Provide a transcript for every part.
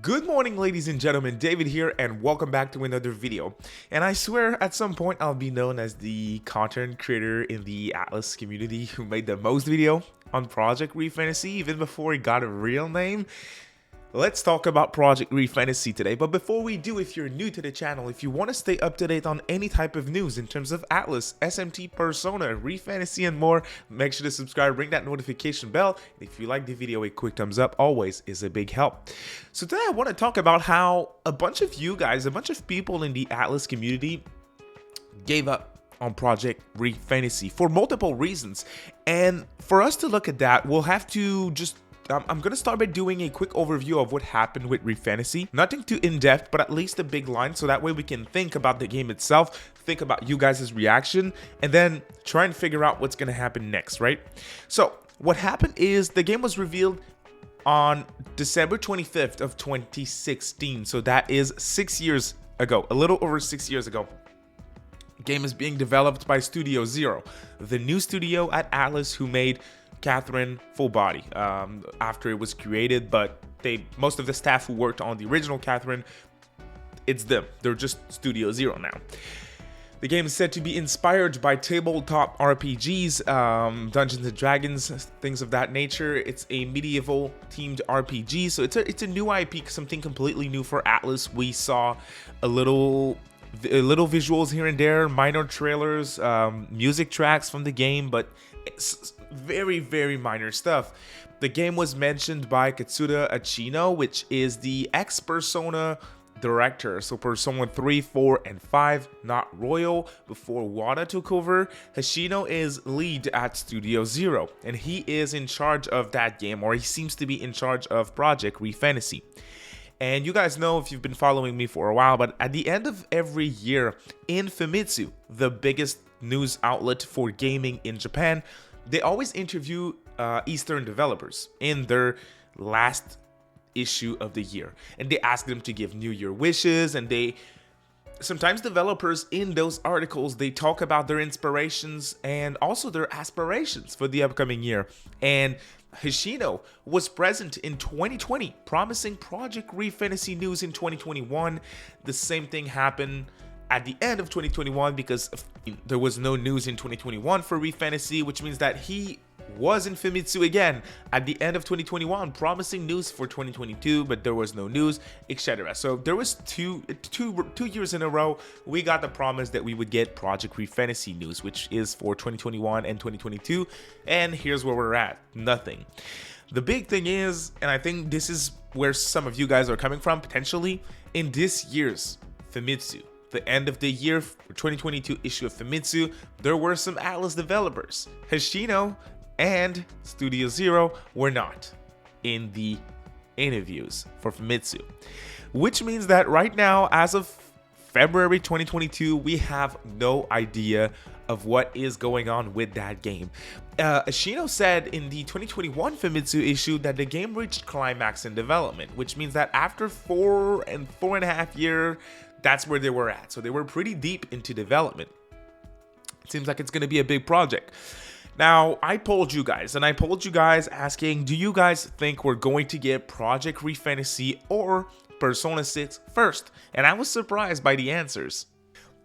Good morning, ladies and gentlemen, David here, and welcome back to another video. And I swear at some point I'll be known as the content creator in the ATLUS community who made the most video on Project ReFantasy even before it got a real name. Let's talk about Project ReFantasy today, but before we do, if you're new to the channel, if you want to stay up to date on any type of news in terms of ATLUS, SMT, Persona, ReFantasy, and more, make sure to subscribe, ring that notification bell, and if you like the video, a quick thumbs up always is a big help. So today I want to talk about how a bunch of you guys, a bunch of people in the ATLUS community gave up on Project ReFantasy for multiple reasons, and for us to look at that, we'll have to just I'm going to start by doing a quick overview of what happened with ReFantasy. Nothing too in-depth, but at least a big line, so that way we can think about the game itself, think about you guys' reaction, and then try and figure out what's going to happen next, right? So what happened is the game was revealed on December 25th of 2016, so that is 6 years ago, a little over 6 years ago. The game is being developed by Studio Zero, the new studio at ATLUS who made Catherine Full Body after it was created, but most of the staff who worked on the original Catherine, it's them. They're just Studio Zero now. The game is said to be inspired by tabletop RPGs, Dungeons and Dragons, things of that nature. It's a medieval themed RPG, so it's a new IP, something completely new for ATLUS. We saw a little visuals here and there, minor trailers, music tracks from the game, but it's very minor stuff. The game was mentioned by Katsuda Achino, which is the ex-Persona director, so Persona 3, 4, and 5, not Royal, before Wada took over. Hashino is lead at Studio Zero, and he is in charge of that game, or he seems to be in charge of Project ReFantasy. And you guys know if you've been following me for a while, but at the end of every year in Famitsu, the biggest news outlet for gaming in Japan, they always interview Eastern developers in their last issue of the year, and they ask them to give New Year wishes, and sometimes developers in those articles, they talk about their inspirations and also their aspirations for the upcoming year. And Hashino was present in 2020, promising Project ReFantasy news in 2021. The same thing happened at the end of 2021 because there was no news in 2021 for ReFantasy, which means that he was in Famitsu again at the end of 2021, promising news for 2022, but there was no news, etc. So there was two years in a row we got the promise that we would get Project ReFantasy news, which is for 2021 and 2022, and here's where we're at, nothing. The big thing is, and I think this is where some of you guys are coming from potentially, in this year's Famitsu, the end of the year for 2022 issue of Famitsu, there were some ATLUS developers. Hashino and Studio Zero were not in the interviews for Famitsu, which means that right now, as of February 2022, we have no idea of what is going on with that game. Ashino said in the 2021 Famitsu issue that the game reached climax in development, which means that after 4.5 years, that's where they were at. So they were pretty deep into development. It seems like it's going to be a big project. Now, I polled you guys asking, do you guys think we're going to get Project ReFantasy or Persona 6 first? And I was surprised by the answers.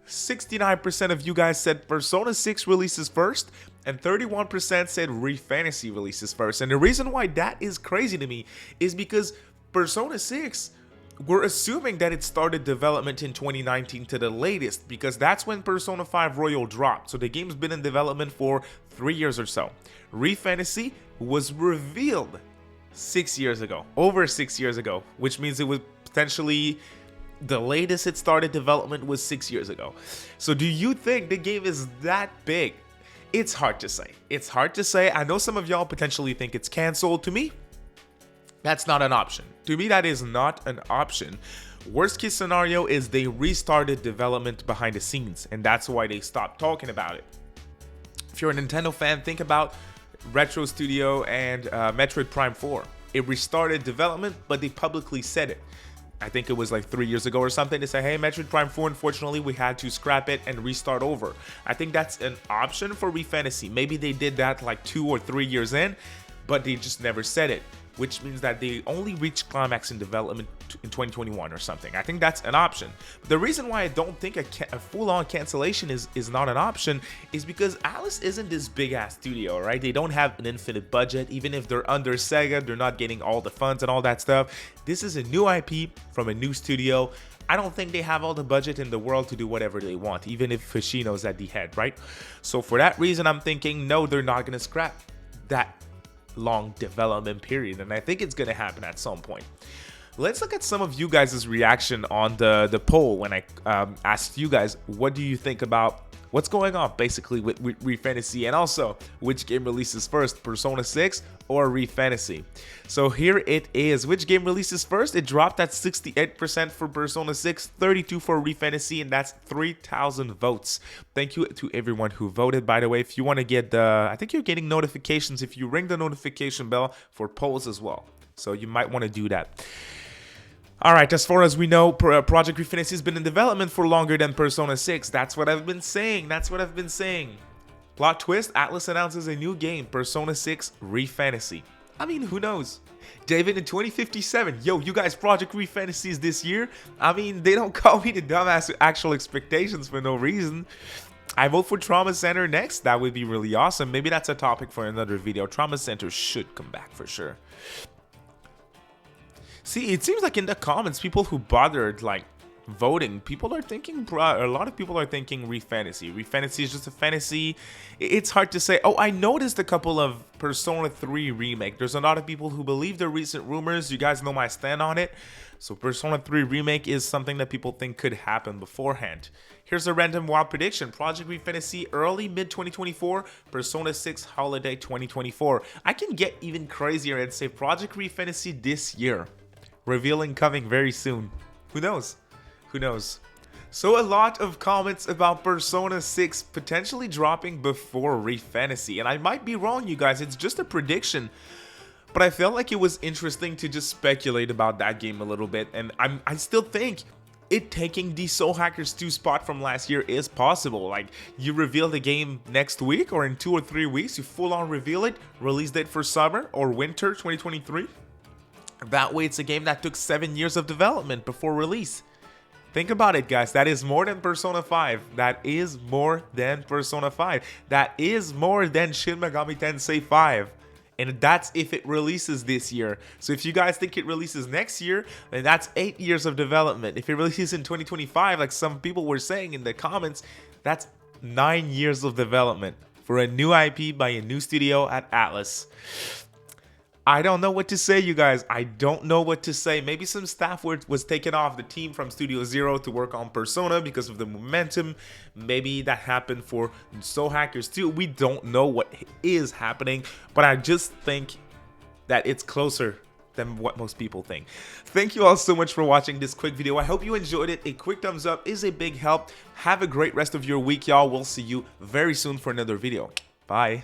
69% of you guys said Persona 6 releases first, and 31% said ReFantasy releases first. And the reason why that is crazy to me is because Persona 6, we're assuming that it started development in 2019 to the latest, because that's when Persona 5 Royal dropped. So the game's been in development for 3 years or so. ReFantasy was revealed 6 years ago, over 6 years ago, which means it was potentially the latest it started development was 6 years ago. So do you think the game is that big? It's hard to say. It's hard to say. I know some of y'all potentially think it's canceled. To me, that's not an option. To me, that is not an option. Worst case scenario is they restarted development behind the scenes, and that's why they stopped talking about it. If you're a Nintendo fan, think about Retro Studio and Metroid Prime 4. It restarted development, but they publicly said it. I think it was like 3 years ago or something, to say, hey, Metroid Prime 4, unfortunately, we had to scrap it and restart over. I think that's an option for ReFantasy. Maybe they did that like 2 or 3 years in, but they just never said it, which means that they only reached climax in development in 2021 or something. I think that's an option. But the reason why I don't think a full-on cancellation is not an option is because ATLUS isn't this big-ass studio, right? They don't have an infinite budget. Even if they're under Sega, they're not getting all the funds and all that stuff. This is a new IP from a new studio. I don't think they have all the budget in the world to do whatever they want, even if Hoshino's at the head, right? So for that reason, I'm thinking, no, they're not going to scrap that long development period, and I think it's going to happen at some point. Let's look at some of you guys' reaction on the poll when I asked you guys, what do you think about what's going on basically with ReFantasy, and also which game releases first, Persona 6 or ReFantasy? So here it is. Which game releases first? It dropped at 68% for Persona 6, 32% for ReFantasy, and that's 3,000 votes. Thank you to everyone who voted, by the way. If you want to get I think you're getting notifications if you ring the notification bell for polls as well, so you might want to do that. All right, as far as we know, Project ReFantasy has been in development for longer than Persona 6. That's what I've been saying. Plot twist, ATLUS announces a new game, Persona 6 ReFantasy. I mean, who knows? David in 2057. Yo, you guys, Project ReFantasy is this year? I mean, they don't call me the dumbass with actual expectations for no reason. I vote for Trauma Center next. That would be really awesome. Maybe that's a topic for another video. Trauma Center should come back for sure. See, it seems like in the comments, people who bothered like voting, people are thinking, a lot of people are thinking ReFantasy. ReFantasy is just a fantasy. It's hard to say. Oh, I noticed a couple of Persona 3 remake. There's a lot of people who believe the recent rumors. You guys know my stand on it. So Persona 3 remake is something that people think could happen beforehand. Here's a random wild prediction. Project ReFantasy early mid-2024, Persona 6 holiday 2024. I can get even crazier and say Project ReFantasy this year. Revealing coming very soon. Who knows? Who knows? So a lot of comments about Persona 6 potentially dropping before ReFantasy. And I might be wrong, you guys. It's just a prediction. But I felt like it was interesting to just speculate about that game a little bit. And I still think it taking the Soul Hackers 2 spot from last year is possible. Like, you reveal the game next week or in 2 or 3 weeks. You full on reveal it. Release date for summer or winter 2023. That way, it's a game that took 7 years of development before release. Think about it, guys. That is more than Persona 5. That is more than Persona 5. That is more than Shin Megami Tensei 5. And that's if it releases this year. So if you guys think it releases next year, then that's 8 years of development. If it releases in 2025, like some people were saying in the comments, that's 9 years of development for a new IP by a new studio at ATLUS. I don't know what to say, you guys. I don't know what to say. Maybe some staff was taken off the team from Studio Zero to work on Persona because of the momentum. Maybe that happened for Soul Hackers 2. We don't know what is happening, but I just think that it's closer than what most people think. Thank you all so much for watching this quick video. I hope you enjoyed it. A quick thumbs up is a big help. Have a great rest of your week, y'all. We'll see you very soon for another video. Bye.